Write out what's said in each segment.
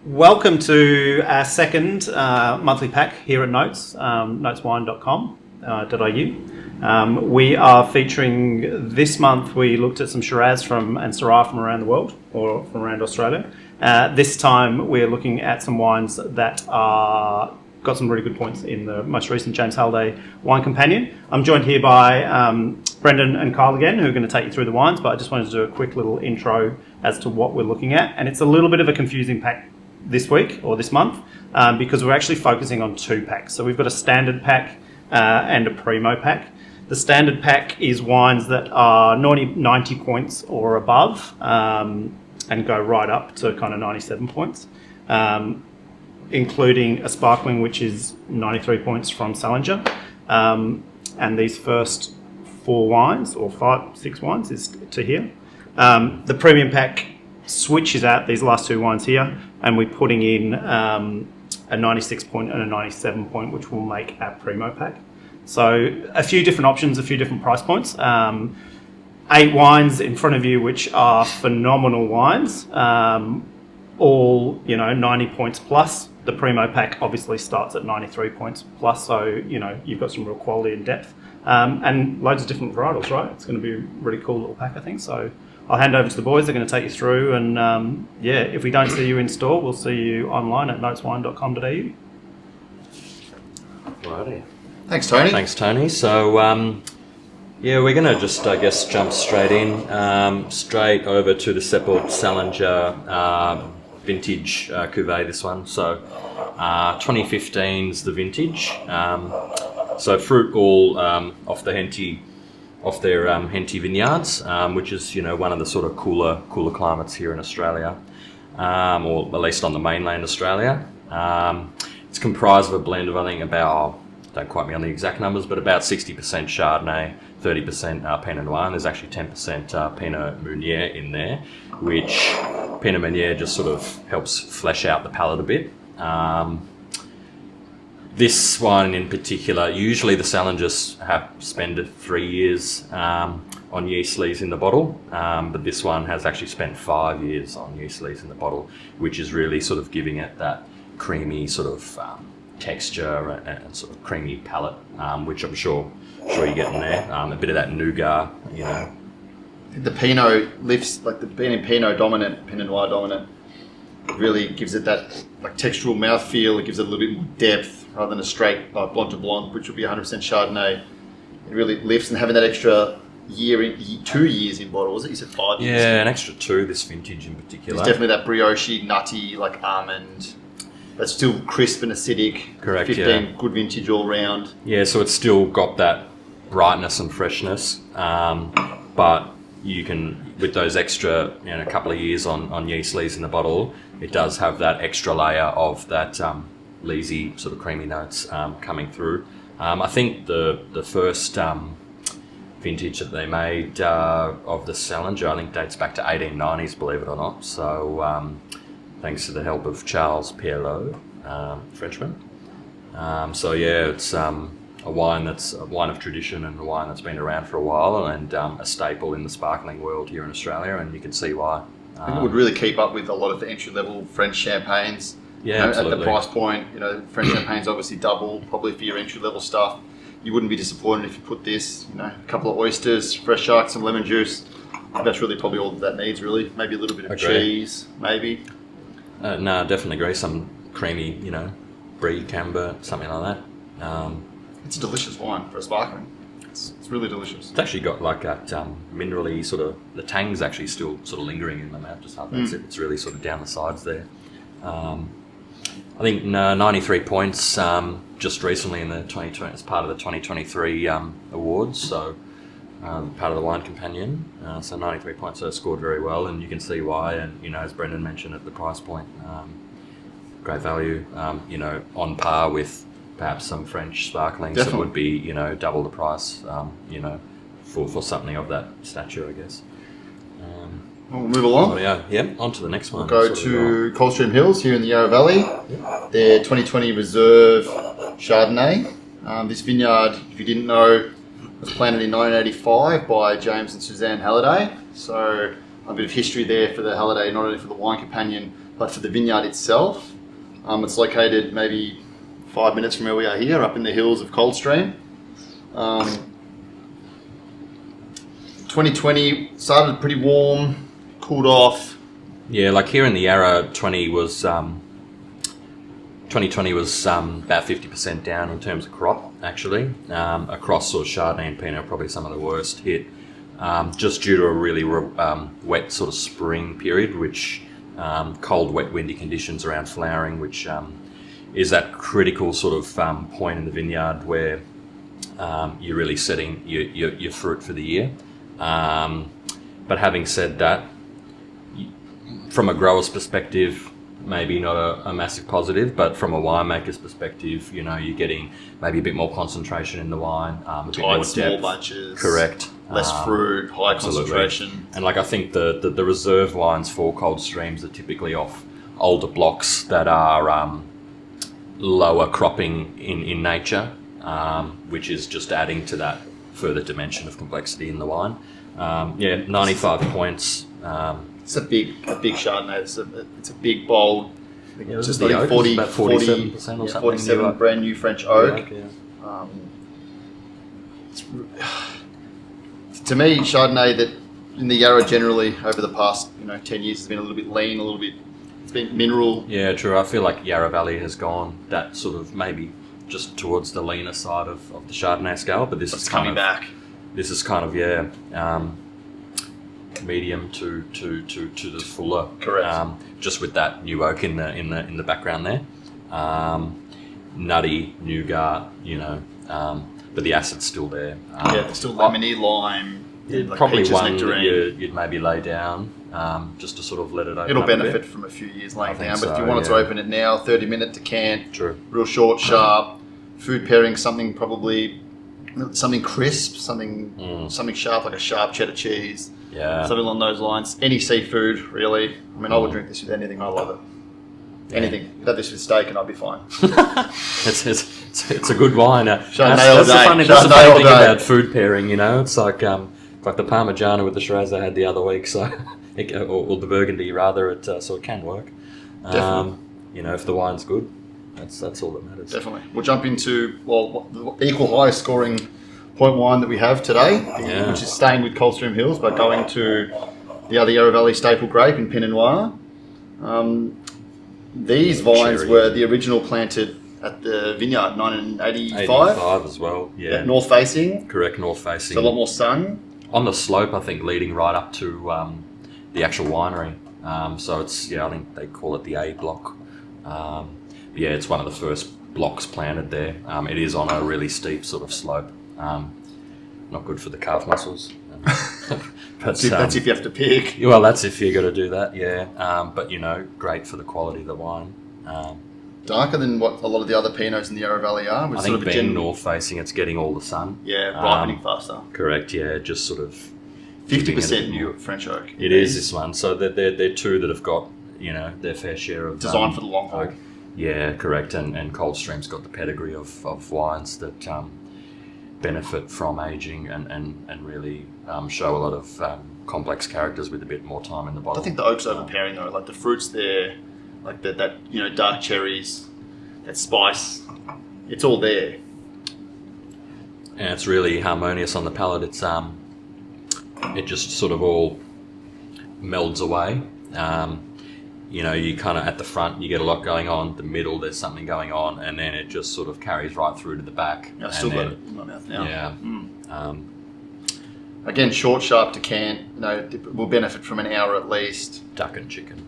Welcome to our second monthly pack here at Notes, noteswine.com.au. We are featuring this month. We looked at some Shiraz and Syrah from around the world or from around Australia. This time we're looking at some wines that are got some really good points in the most recent James Halliday Wine Companion. I'm joined here by Brendan and Kyle again, who are going to take you through the wines, but I just wanted to do a quick little intro as to what we're looking at. And it's a little bit of a confusing pack this week or this month because we're actually focusing on two packs. So we've got a standard pack and a primo pack. The standard pack is wines that are 90 points or above and go right up to kind of 97 points, including a sparkling which is 93 points from Salinger. And these first four wines, or six wines, is to here. The premium pack switches out these last two wines here, and we're putting in a 96 point and a 97 point, which will make our primo pack. So a few different options, a few different price points. 8 wines in front of you, which are phenomenal wines, all 90 points plus. The primo pack obviously starts at 93 points plus, so you've got some real quality and depth, and loads of different varietals. Right, it's going to be a really cool little pack, I think. So I'll hand over to the boys. They're going to take you through, and if we don't see you in store, we'll see you online at noteswine.com.au. Righty. Thanks, Tony. Thanks, Tony. So, we're going to just, jump straight in, straight over to the Seppelt Salinger vintage cuvee, this one. So, 2015's the vintage. So, fruit all off their Henty vineyards, which is one of the sort of cooler climates here in Australia, or at least on the mainland Australia. It's comprised of a blend of, I think, about, don't quote me on the exact numbers, but about 60% Chardonnay, 30% Pinot Noir, and there's actually 10% Pinot Meunier in there, which Pinot Meunier just sort of helps flesh out the palate a bit. This wine in particular, usually the Salingers spend 3 years on yeast lees in the bottle, but this one has actually spent 5 years on yeast lees in the bottle, which is really sort of giving it that creamy sort of texture and sort of creamy palate, which I'm sure you're getting there. A bit of that nougat, The Pinot lifts, like being Pinot dominant, Pinot Noir dominant, really gives it that like textural mouthfeel. It gives it a little bit more depth rather than a straight Blanc de Blanc, which would be 100% Chardonnay. It really lifts, and having that extra 2 years in bottle. Was it? You said 5 years? Yeah, an extra 2, this vintage in particular. It's definitely that brioche, nutty, like almond, but still crisp and acidic. Correct, 15, good vintage all round. Yeah, so it's still got that brightness and freshness, but you can, with those extra, a couple of years on yeast lees in the bottle, it does have that extra layer of that leesy sort of creamy notes coming through. I think the first vintage that they made of the Salinger, I think dates back to 1890s, believe it or not. So thanks to the help of Charles Pierlot, Frenchman. It's a wine that's a wine of tradition and a wine that's been around for a while, and a staple in the sparkling world here in Australia, and you can see why. It would really keep up with a lot of the entry-level French champagnes. Yeah, absolutely. At the price point, French champagne's obviously double, probably for your entry-level stuff. You wouldn't be disappointed if you put this, a couple of oysters, fresh shark, some lemon juice. That's really probably all that needs, really. Maybe a little bit of cheese, maybe. No, definitely agree. Some creamy, brie, camber, something like that. It's a delicious wine for a sparkling. It's really delicious. It's actually got like that minerally sort of, the tang's actually still sort of lingering in the mouth, just half that's it. It's really sort of down the sides there. I think 93 points just recently in the 2020 as part of the 2023 awards, so part of the Wine Companion. So 93 points, so scored very well, and you can see why. And as Brendan mentioned, at the price point, great value. On par with perhaps some French sparklings that would be double the price. For something of that stature, I guess. We'll move along. On to the next one. We'll go to Coldstream Hills here in the Yarra Valley. Their 2020 Reserve Chardonnay. This vineyard, if you didn't know, was planted in 1985 by James and Suzanne Halliday. So a bit of history there for the Halliday, not only for the Wine Companion, But for the vineyard itself, it's located maybe 5 minutes from where we are here, up in the hills of Coldstream. 2020 started pretty warm, cooled off. Yeah, like here in the Yarra, 2020 was about 50% down in terms of crop, actually. Across sort of Chardonnay and Pinot, probably some of the worst hit, just due to a really wet sort of spring period, which cold, wet, windy conditions around flowering, which is that critical sort of point in the vineyard where you're really setting your fruit for the year. But having said that, from a grower's perspective, maybe not a massive positive, but from a winemaker's perspective, you know, you're getting maybe a bit more concentration in the wine, a bit more Small depth. bunches. Correct. Less fruit, high Absolutely. concentration. And like I think the reserve wines for Coldstreams are typically off older blocks that are lower cropping in nature, which is just adding to that further dimension of complexity in the wine. 95 points. It's a big Chardonnay. It's a big, bold. Yeah, Just the like oak 40, is about 47% or something. 47 new brand new French oak. Yeah. To me, Chardonnay that in the Yarra generally over the past 10 years has been a little bit lean, it's been mineral. Yeah, true. I feel like Yarra Valley has gone that sort of maybe just towards the leaner side of the Chardonnay scale, but It's coming back. This is kind of medium to the fuller. Correct. Just with that new oak in the background there, nutty nougat, but the acid's still there. There's still lemony, lime, like Probably peaches, one that nectarine. you'd maybe lay down just to sort of let it open. It'll up a bit. benefit from a few years laying I think down, but if so, you wanted to yeah. open it now, 30-minute decant, True. real short, sharp, food pairing, something crisp, something sharp, like a sharp cheddar cheese, Yeah. something along those lines. Any seafood, really. I mean, I would drink this with anything. I love it. Anything. You'd have this with steak and I'd be fine. It's a good wine. That's all the day. funny Chardonnay all thing day. about food pairing. It's like the Parmigiano with the Shiraz I had the other week. So, or the Burgundy rather. So it can work. Definitely. If the wine's good, that's all that matters. Definitely. We'll jump into, the equal highest scoring point wine that we have today, which is staying with Coldstream Hills, but going to the other Yarra Valley staple grape in Pinot Noir. These vines Cherry. were the original planted at the vineyard, 1985. 85 as well. Yeah. North facing, Correct. North facing. so a lot more sun. On the slope, I think, leading right up to the actual winery. So it's, I think they call it the A block. It's one of the first blocks planted there. It is on a really steep sort of slope. Not good for the calf muscles. But That's if you have to pick. well, that's if you're going to do that, yeah. But great for the quality of the wine. Darker than what a lot of the other Pinots in the Yarra Valley are. With I sort think of a being north facing, it's getting all the sun. ripening faster. Correct, yeah. Just sort of 50% new French oak. It is this one. So they're two that have got their fair share of Designed for the long haul. oak. Yeah, correct. And Coldstream's got the pedigree of wines that benefit from aging and really show a lot of complex characters with a bit more time in the bottle. I think the oak's overpowering though. Like the fruits there, like that dark cherries, that spice, it's all there. And it's really harmonious on the palate. It's it just sort of all melds away. You kind of at the front you get a lot going on. The middle there's something going on, and then it just sort of carries right through to the back. I've still got it in my mouth now. Yeah. Again, short, sharp decant. It will benefit from an hour at least. Duck and chicken.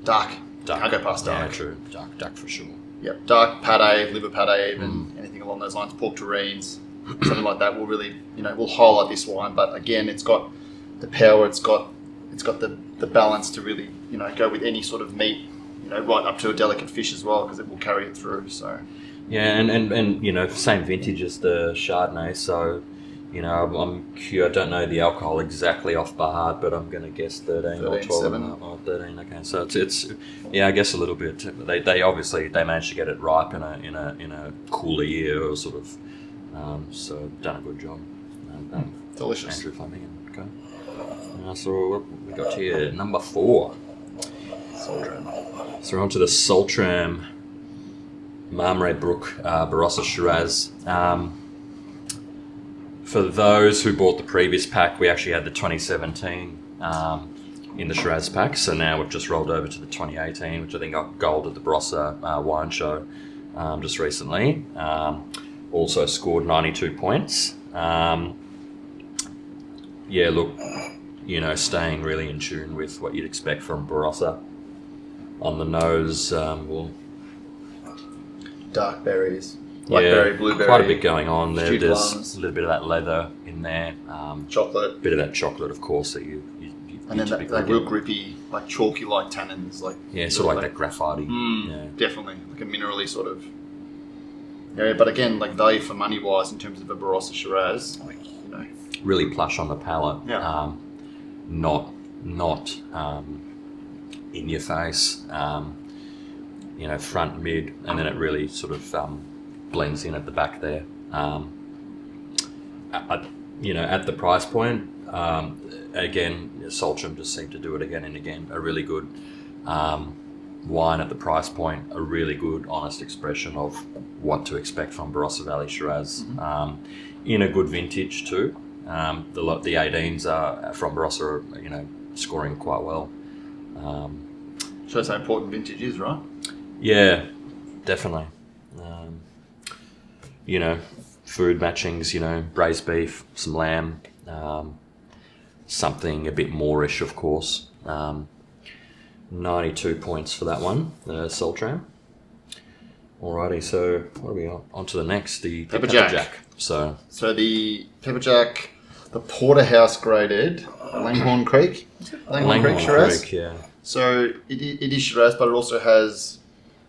Dark. Duck. Can't go past dark. Yeah, true. Duck for sure. Yep. Dark pate, liver pate, even anything along those lines. Pork terrines, something like that will really, will highlight this wine. But again, it's got the power. It's got the balance to really, go with any sort of meat. Right up to a delicate fish as well, because it will carry it through. So. Yeah, and same vintage as the Chardonnay. So, I'm curious. I don't know the alcohol exactly off by heart, but I'm going to guess 13 or 12 and a half, or 13. Okay, so it's I guess a little bit. They obviously managed to get it ripe in a cooler year, or sort of. So done a good job. Delicious. Andrew Fleming. Okay. So what we got here, number 4. Soldrin. So we're on to the Saltram Marmoré Brook Barossa Shiraz. For those who bought the previous pack, we actually had the 2017 in the Shiraz pack. So now we've just rolled over to the 2018, which I think got gold at the Barossa wine show just recently. Also scored 92 points. Yeah, look, you know, staying really in tune with what you'd expect from Barossa. On the nose, well, Dark berries, blackberry, blueberry. quite a bit going on there. stewed There's plums. a little bit of that leather in there. Chocolate. Bit of that chocolate, of course, that you And then that typically real get. grippy, like chalky like tannins. Like Yeah, sort of like that graphite. Yeah. Definitely. Like a minerally sort of area. But again, like value for money wise in terms of a Barossa Shiraz, like, you know. Really plush on the palate. Yeah. Not in your face. You know, front, mid, and then it really sort of blends in at the back there. You know, at the price point, again, Saltram just seemed to do it again and again. A really good wine at the price point, a really good, honest expression of what to expect from Barossa Valley Shiraz. In a good vintage too. The 18s are from Barossa are, you know, scoring quite well. Shows how important vintage is, right? Yeah, definitely. You know, food matchings, you know, braised beef, some lamb, something a bit moreish, of course. 92 points for that one, the Saltram. Alrighty, so what are we on to the next? The Pepper Jack. So the Pepperjack, the Porterhouse graded Langhorne Creek. Langhorne Creek Shiraz. Creek, yeah. So it is Shiraz, but it also has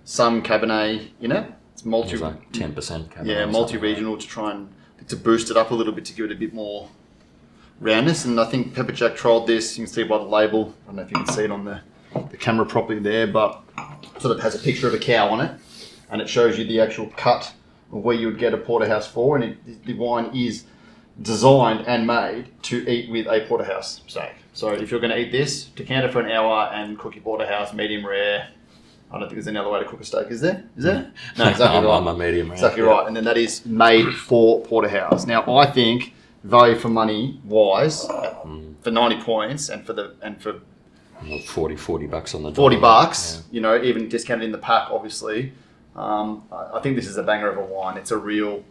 some Cabernet in it. It's It's like 10% Cabernet. yeah, or multi-regional to boost it up a little bit, to give it a bit more roundness. And I think Pepperjack trialled this. You can see by the label. I don't know if you can see it on the camera properly there, but sort of has a picture of a cow on it, and it shows you the actual cut of where you would get a porterhouse for. And the wine is designed and made to eat with a porterhouse steak. So if you're going to eat this, decant it for an hour and cook your porterhouse medium rare. I don't think there's any other way to cook a steak, is there? Is there? No, exactly right. I'm a medium rare. Exactly right. And then that is made for porterhouse. Now, I think value for money wise, for 90 points and for 40 bucks on the 40 dollar. bucks, you know, even discounted in the pack, obviously. I think this is a banger of a wine. It's a real.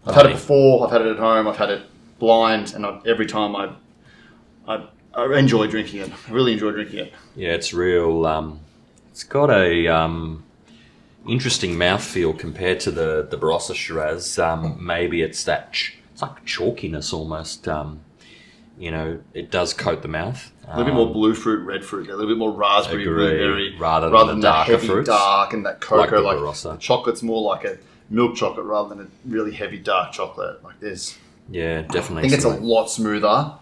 I've had it before. I've had it at home. I've had it blind, and every time I enjoy drinking it. I really enjoy drinking it. Yeah, it's real. It's got a interesting mouthfeel compared to the Barossa Shiraz. Maybe it's it's like chalkiness almost. You know, it does coat the mouth. A little bit more blue fruit, red fruit, a little bit more raspberry, Agree. blueberry, Rather that than the darker heavy fruits. dark and that cocoa. Like the Like Barossa. the chocolate's more like a milk chocolate rather than a really heavy dark chocolate. Like there's, Yeah, definitely. I think it's a some- lot smoother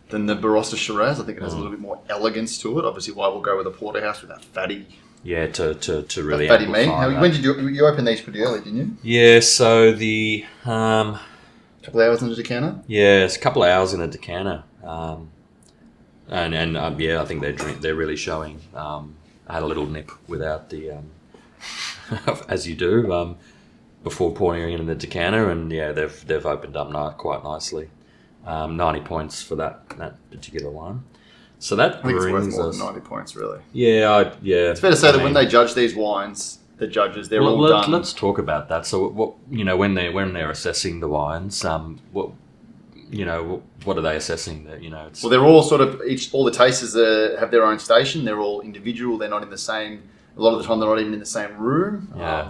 than the Barossa Shiraz. I think it has a little bit more elegance to it. Obviously, why we'll go with a porterhouse with that fatty, Yeah, to really fatty meat. amplify that. When did you opened these pretty early, didn't you? Yeah, so the A couple of hours in the decanter. yeah, it's a couple of hours in a decanter, and yeah, I think they're really showing. I had a little nip without the as you do before pouring it in the decanter, and yeah, they've opened up quite nicely. 90 points for that particular one. So that I think it's worth brings more us. than 90 points, really. Yeah, It's fair to say that when they judge these wines, the judges, they're all done. Let's talk about that. So, what when they're assessing the wines, what are they assessing? That it's Well, they're all sort of all the tasters have their own station. They're all individual. They're not in the same. A lot of the time, they're not even in the same room. Yeah.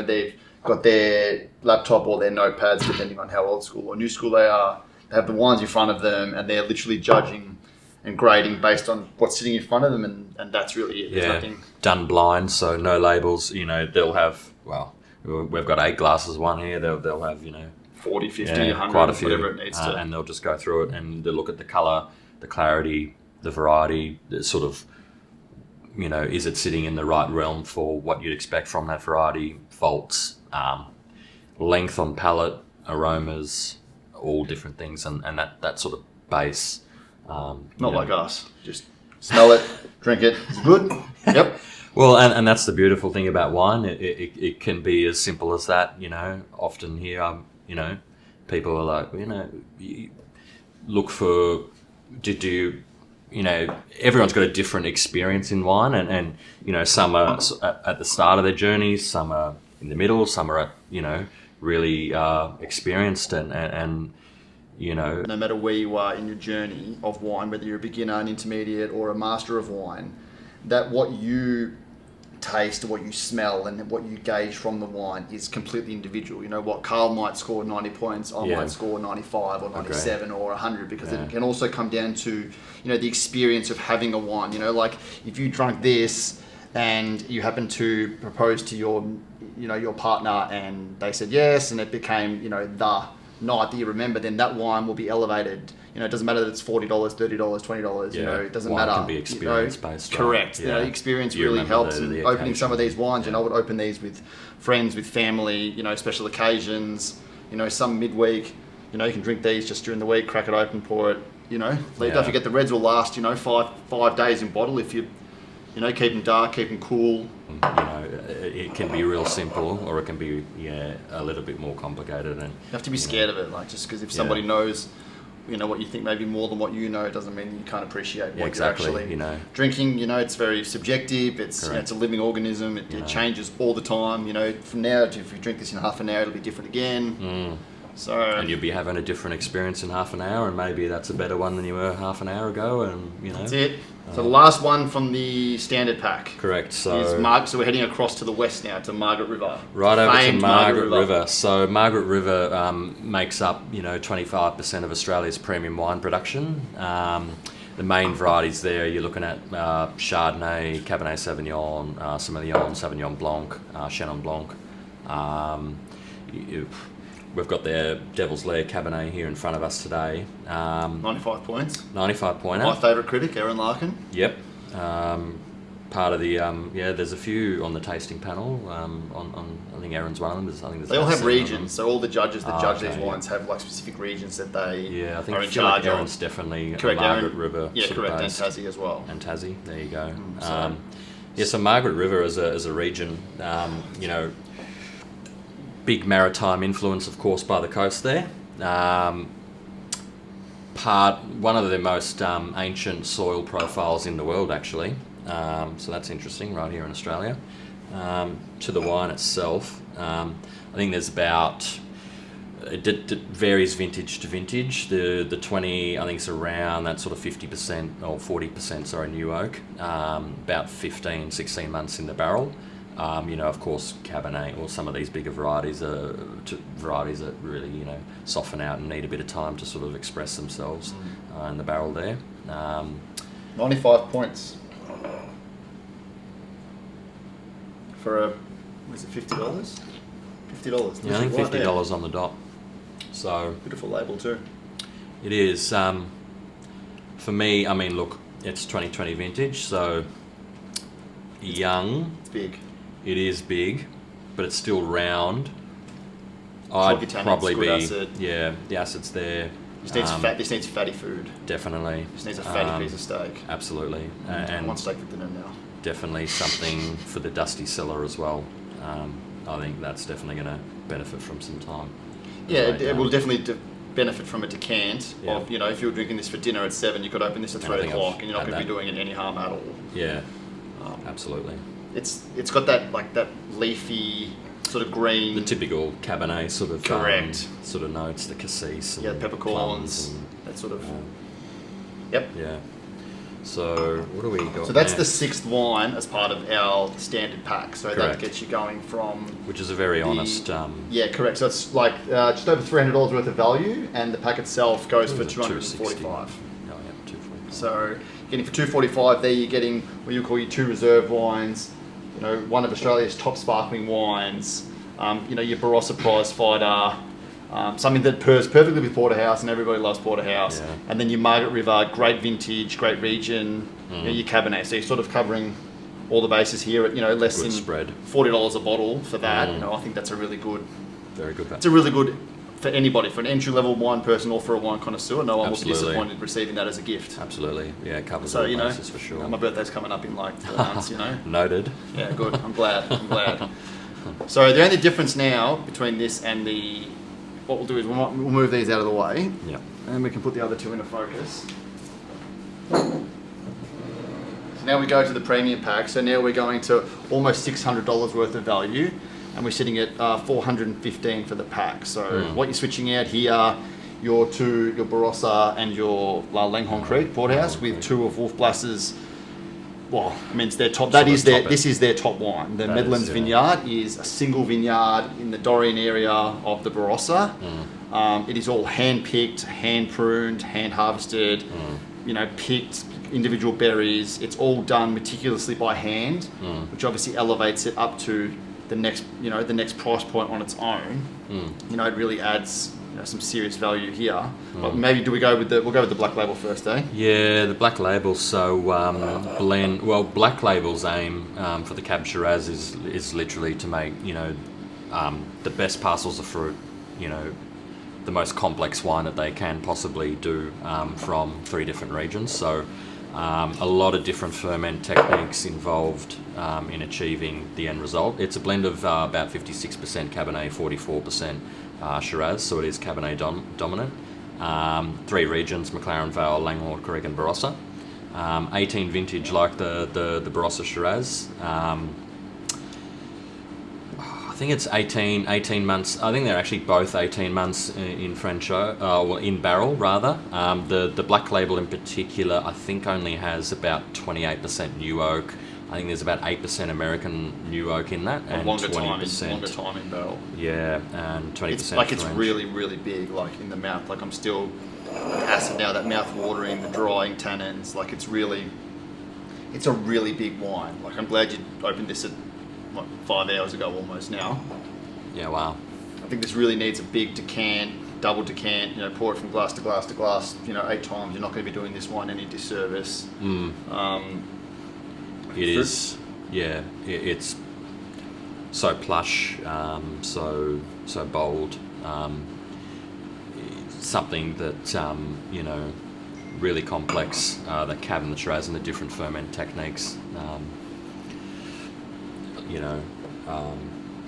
They've got their laptop or their notepads, depending on how old school or new school they are. They have the wines in front of them, and they're literally judging and grading based on what's sitting in front of them, and that's really it. There's nothing. done blind, so no labels. They'll have we've got 8 glasses of one here. They'll have 40, 50, 100, quite a few, whatever it needs to. and they'll just go through it and they'll look at the color, the clarity, the variety, the sort of, is it sitting in the right realm for what you'd expect from that variety, faults, length on palate, aromas, all different things, and that sort of base. Not like us. Just smell it, drink it. It's good. Yep. Well, and that's the beautiful thing about wine. It can be as simple as that. You know, often here, people are like, you look for, did you, everyone's got a different experience in wine, and some are at the start of their journeys, some are in the middle, some are really experienced, and no matter where you are in your journey of wine, whether you're a beginner, an intermediate, or a master of wine, that what you taste, what you smell, and what you gauge from the wine is completely individual. You know what, Carl might score 90 points, I might score 95 or 97 or 100, because it can also come down to the experience of having a wine. Like if you drank this and you happen to propose to your partner and they said yes, and it became the night that you remember, then that wine will be elevated. It doesn't matter that it's $40, $30, $20. It doesn't wine matter. Can be experience based. Correct. Right? Experience You really remember helps the in opening occasion. some of these wines. I would open these with friends, with family. Special occasions. Some midweek. You can drink these just during the week. Crack it open, pour it. Don't forget the reds will last. 5 days in bottle if you keep them dark, keep them cool. It can be real simple, or it can be a little bit more complicated. And You have to be scared of it, just because if somebody knows, what you think maybe more than what you know, doesn't mean you can't appreciate what exactly. you're actually drinking. It's very subjective. It's it's a living organism. It changes all the time. From now, if you drink this in half an hour, it'll be different again. So and you'll be having a different experience in half an hour, and maybe that's a better one than you were half an hour ago. And that's it. So the last one from the standard pack. Correct. Is So we're heading across to the west now, to Margaret River. right over to Famed Margaret River. So Margaret River makes up 25% of Australia's premium wine production. The main varieties there, you're looking at Chardonnay, Cabernet Sauvignon, Sauvignon Blanc, Chenin Blanc. We've got their Devil's Lair Cabernet here in front of us today. 95 points. 95 pointer. My favourite critic, Aaron Larkin. Yep. Part of the there's a few on the tasting panel. On I think Aaron's one of them. I think there's They all about have 7 of them. regions, so all the judges that judge these okay, wines have specific regions that they I think are in feel like charge Aaron's of. definitely Correct, a Margaret Aaron. River. Yeah, sort of correct, and based. Tassie as well. And Tassie, there you go. So- So Margaret River as a region, big maritime influence, of course, by the coast there. One of the most ancient soil profiles in the world, actually. So that's interesting, right here in Australia. To the wine itself, I think there's about. It varies vintage to vintage. The 20, I think it's around that sort of 50% or 40%, sorry, new oak. About 15, 16 months in the barrel. Of course, Cabernet or some of these bigger varieties are varieties that really, soften out and need a bit of time to sort of express themselves in the barrel there. 95 points. For was it $50? $50. Yeah, I think Right there. $50 on the dot. So Beautiful label too. it is. For me, I mean, look, it's 2020 vintage, so young. It's big. It is big, but it's still round. Chalky I'd tannins, probably good be, acid. the acid's there. This needs This needs fatty food. Definitely. This needs a fatty piece of steak. Absolutely, I and want steak for dinner now. definitely something for the dusty cellar as well. I think that's definitely going to benefit from some time. Yeah, Right, it will definitely benefit from a decant. Yeah. Of if you were drinking this for dinner at 7, you could open this at And I 3 think o'clock, I've and you're not had going to be that. doing it any harm at all. Yeah, absolutely. It's got that leafy sort of green. The typical Cabernet sort of Correct. sort of notes, the cassis, and peppercorns, plums and, that sort of. Yep. yeah. So what do we got? So that's there? the 6th wine as part of our standard pack. So that Correct. gets you going from. Which is a very honest. Yeah, correct. So it's like just over $300 worth of value, and the pack itself goes for 260. $245. Oh yeah, 245. So getting for $245, there you're getting what you call your 2 reserve wines. One of Australia's top sparkling wines. Your Barossa prize fighter. Something that pairs perfectly with Porterhouse, and everybody loves Porterhouse. Yeah. And then your Margaret River, great vintage, great region. Your Cabernet. So you're sort of covering all the bases here at less Good than spread. $40 a bottle for that. I think that's a really good. Very good. It's a really good for anybody, for an entry-level wine person or for a wine connoisseur, no one will be Absolutely. disappointed receiving that as a gift. Absolutely, yeah, it covers So, all you know, bases for sure. my birthday's coming up in like 4 months, you know. Noted. Yeah, good. I'm glad. So the only difference now between this and what we'll do is we'll move these out of the way, Yeah. and we can put the other two into focus. So now we go to the premium pack. So now we're going to almost $600 worth of value, and we're sitting at $415 for the pack. So what you're switching out here, your Barossa and your Langhorne Creek Porthouse with two of Wolf Blass's. Well, I mean, it's their top. That So is the their. top This is their top wine. The That Medlands is, yeah. Vineyard is a single vineyard in the Dorian area of the Barossa. It is all hand picked, hand pruned, hand harvested. You know, picked individual berries. It's all done meticulously by hand, which obviously elevates it up to the next price point on its own. You know, it really adds some serious value here. But maybe we'll go with the black label first, eh? Yeah, the black label. So Black Label's aim for the Cab Shiraz is literally to make the best parcels of fruit, the most complex wine that they can possibly do from 3 different regions. So a lot of different ferment techniques involved in achieving the end result. It's a blend of about 56% Cabernet, 44% Shiraz, so it is Cabernet dominant. 3 regions: McLaren Vale, Langhorne Creek and Barossa. 18 vintage like the Barossa Shiraz. I think it's 18 months. I think they're actually both 18 months in Frencho, in barrel rather. The black label in particular, I think only has about 28% new oak. I think there's about 8% American new oak in that, and longer 20%. longer time in barrel. Yeah, and 20%. It's like French. it's really, really big, like in the mouth. Like I'm still acid now, that mouth watering, the drying tannins. Like it's a really big wine. Like I'm glad you opened this at 5 hours ago almost now. Yeah, wow. I think this really needs a big decant, double decant. Pour it from glass to glass to glass. 8 times. You're not going to be doing this wine any disservice. It is, yeah. It's so plush, so bold. Something that really complex. The Cab and the Shiraz and the different ferment techniques.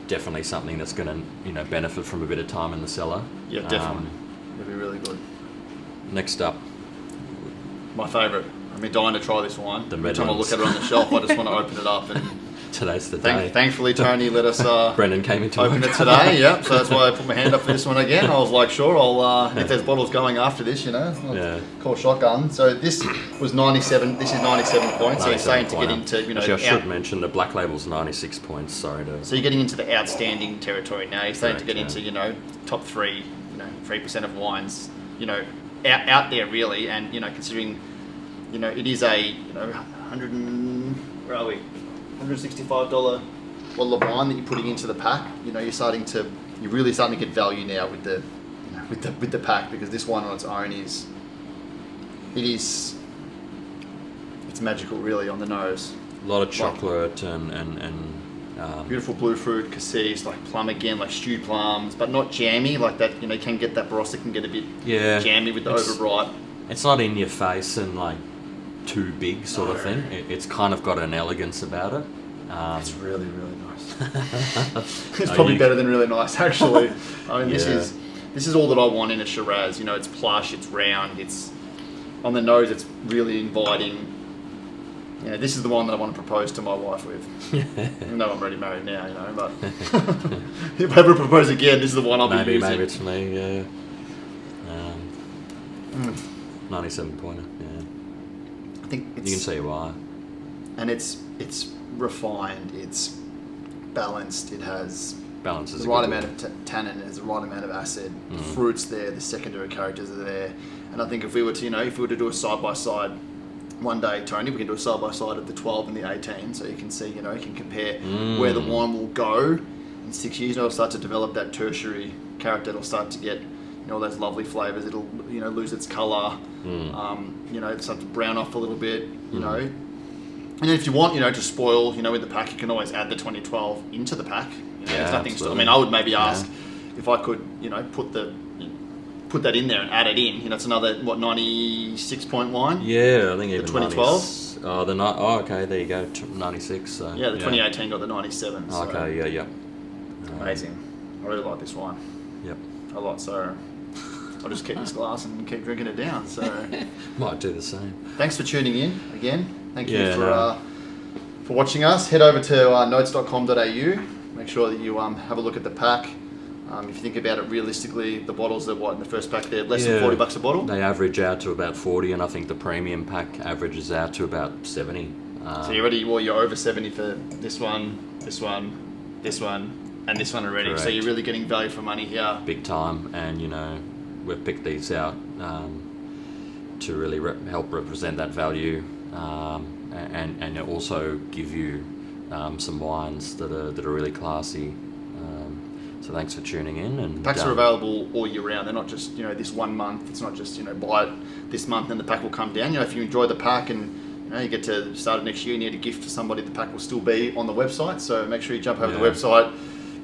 Definitely something that's going to benefit from a bit of time in the cellar. Yeah, definitely. It'll be really good. Next up, My favourite. I've been dying to try this wine. The Every time I Medlands. look at it on the shelf, I just want to open it up. And today's the day. thankfully, Tony let us Brendan came into open work. it today. Yeah, so that's why I put my hand up for this one again. I was like, sure, I'll if there's bottles going after this, I'll Yeah. call shotgun. So this was 97. This is 97 points. So you're 97 saying to get pointer. into Actually, I should mention the black label's 96 points. Sorry to. So you're getting into the outstanding territory now. You're starting to get Correct, into top 3, 3% of wines, out there really, and considering, it is a $165 bottle of wine that you're putting into the pack. You're really starting to get value now with the with the pack, because this wine on its own it's magical really on the nose. A lot of chocolate and Beautiful blue fruit, cassis, like plum again, like stewed plums, but not jammy like that. You can get that Barossa can get a bit jammy with the overripe. it's not in your face and like too big sort of thing. It's kind of got an elegance about it. It's really, really nice. It's Are probably you- better than really nice, actually. I mean, Yeah. this is all that I want in a Shiraz. It's plush, it's round, it's on the nose, it's really inviting. This is the one that I want to propose to my wife with. Even though I'm already married now, but if I ever propose again, this is the one I'll be maybe using. it's me. Yeah. 97 pointer. Yeah. I think You can see why. and it's refined, it's balanced, it has Balance is the a right good amount word. of tannin, there's the right amount of acid, the fruit's there, the secondary characters are there, and I think if we were to do a side by side one day, Tony, we can do a side by side of the 12 and the 18, so you can see, you can compare where the wine will go in 6 years. It'll start to develop that tertiary character. It'll start to get all those lovely flavors. It'll lose its color. It'll start to brown off a little bit. And then if you want, to spoil, with the pack, you can always add the 2012 into the pack. There's nothing. absolutely. I mean, I would maybe ask if I could, put the put that in there and add it in, you know, it's another, what, 96 point wine? Yeah, I think even 2012? 90s. Okay, there you go, 96. So, Yeah, the 2018 got the 97. So Okay, yeah. amazing. I really like this wine. Yep. A lot, so I'll just keep this glass and keep drinking it down. So Might do the same. thanks for tuning in again. Thank you Yeah, for watching us. Head over to notes.com.au. Make sure that you have a look at the pack. If you think about it realistically, the bottles are what in the first pack they're less than $40 a bottle. They average out to about 40, and I think the premium pack averages out to about 70. So you're over 70 for this one, this one, this one, and this one already. So Correct. you're really getting value for money here. Big time, and you know, we've picked these out to really help represent that value, and also give you some wines that are really classy. So thanks for tuning in. And Packs are available all year round. They're not just, you know, this 1 month. It's not just, you know, buy it this month and the pack will come down. You know, if you enjoy the pack and you know you get to the start of next year, you need a gift for somebody, the pack will still be on the website. So make sure you jump over to the website,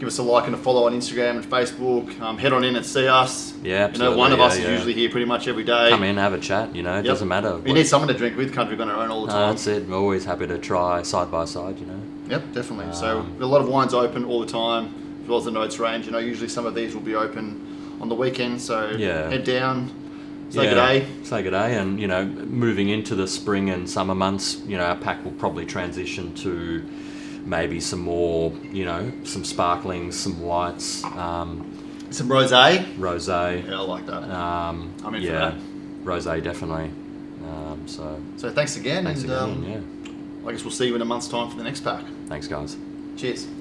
give us a like and a follow on Instagram and Facebook. Head on in and see us. Yeah, absolutely. You know, one of us is usually here pretty much every day. Come in, have a chat. You know, it doesn't matter. You need someone to drink with. Can't drink on our own all the time. That's it. We're always happy to try side by side. You know. Yep, definitely. So a lot of wines open all the time, as well as the notes range. You know, usually some of these will be open on the weekend. So head down, say good day. Say good day, and you know, moving into the spring and summer months, you know, our pack will probably transition to maybe some more, you know, some sparklings, some whites, Some rosé. rosé. Yeah, I like that. I'm in for that. Rosé definitely. So thanks again, Thanks and again. I guess we'll see you in a month's time for the next pack. Thanks, guys. Cheers.